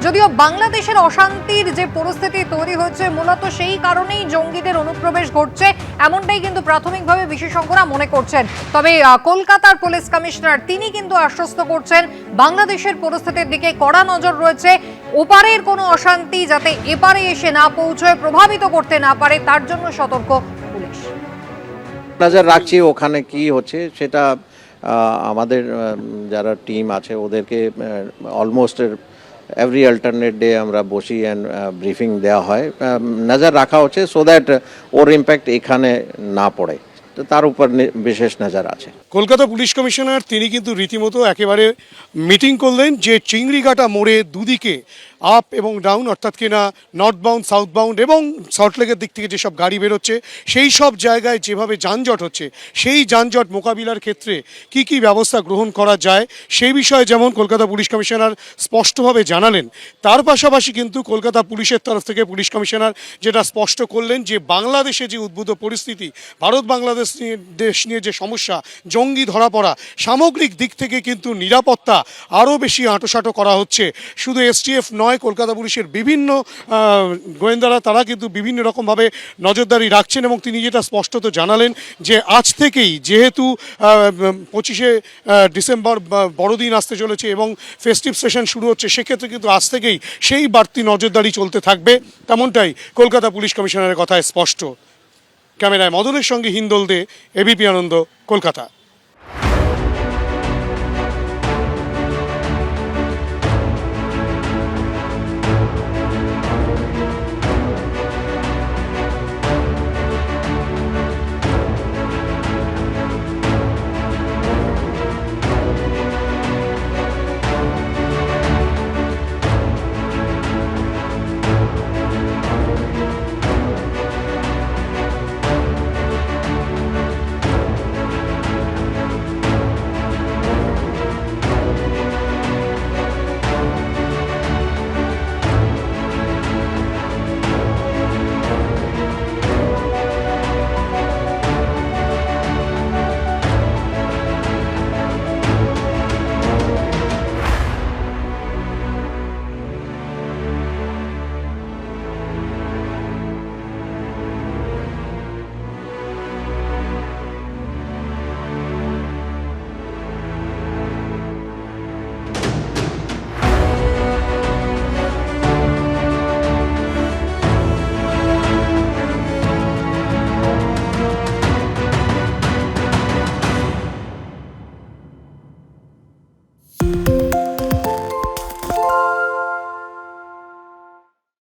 যদিও বাংলাদেশের অশান্তির যে পরিস্থিতি তৈরি হয়েছে মূলত সেই কারণেই জঙ্গিদের অনুপ্রবেশ ঘটছে, এমনটাই কিন্তু প্রাথমিকভাবে বিশেষজ্ঞরা মনে করছেন। তবে কলকাতার পুলিশ কমিশনার তিনি কিন্তু আশ্বস্ত করছেন বাংলাদেশের পরিস্থিতির দিকে কড়া নজর রয়েছে। ওপারের কোনো অশান্তি যাতে এপারে এসে না পৌঁছয়, প্রভাবিত করতে না পারে, তার জন্য সতর্ক পুলিশ। নজর রাখছি ওখানে কি হচ্ছে সেটা আমাদের যারা টিম আছে ওদেরকে অলমোস্ট এভরি অল্টারনেট ডে আমরা বসি অ্যান্ড ব্রিফিং দেওয়া হয়, নজর রাখা হচ্ছে সো দ্যাট ওর ইম্প্যাক্ট এখানে না পড়ে, তো তার উপর বিশেষ নজর আছে। কলকাতা পুলিশ কমিশনার তিনি কিন্তু রীতিমতো একেবারে মিটিং করলেন যে চিংড়িঘাটা মোড়ে দুদিকে আপ এবং ডাউন, অর্থাৎ কিনা নর্থ বাউন্ড, সাউথ বাউন্ড এবং সল্টলেকের দিক থেকে যেসব গাড়ি বেরোচ্ছে সেই সব জায়গায় যেভাবে যানজট হচ্ছে সেই যানজট মোকাবিলার ক্ষেত্রে কি কি ব্যবস্থা গ্রহণ করা যায় সেই বিষয়ে যেমন কলকাতা পুলিশ কমিশনার স্পষ্টভাবে জানালেন, তার পাশাপাশি কিন্তু কলকাতা পুলিশের তরফ থেকে পুলিশ কমিশনার যেটা স্পষ্ট করলেন যে বাংলাদেশে যে উদ্ভূত পরিস্থিতি, ভারত বাংলাদেশ দেশ নিয়ে যে সমস্যা, জঙ্গি ধরা পড়া, সামগ্রিক দিক থেকে কিন্তু নিরাপত্তা আরও বেশি আঁটোসাঁটো করা হচ্ছে। শুধু এসটিএফ নয়, কলকাতা পুলিশের বিভিন্ন গোয়েন্দারা তারা কিন্তু বিভিন্ন রকমভাবে নজরদারি রাখছেন এবং তিনি যেটা স্পষ্টত জানালেন যে আজ থেকেই যেহেতু 25শে ডিসেম্বর বড়দিন আসতে চলেছে এবং ফেস্টিভ সেশন শুরু হচ্ছে, সেক্ষেত্রে কিন্তু আজ থেকেই সেই বাড়তি নজরদারি চলতে থাকবে, তেমনটাই কলকাতা পুলিশ কমিশনারের কথায় স্পষ্ট। ক্যামেরায় মদনের সঙ্গে হিন্দল দে, এবিপি আনন্দ, কলকাতা।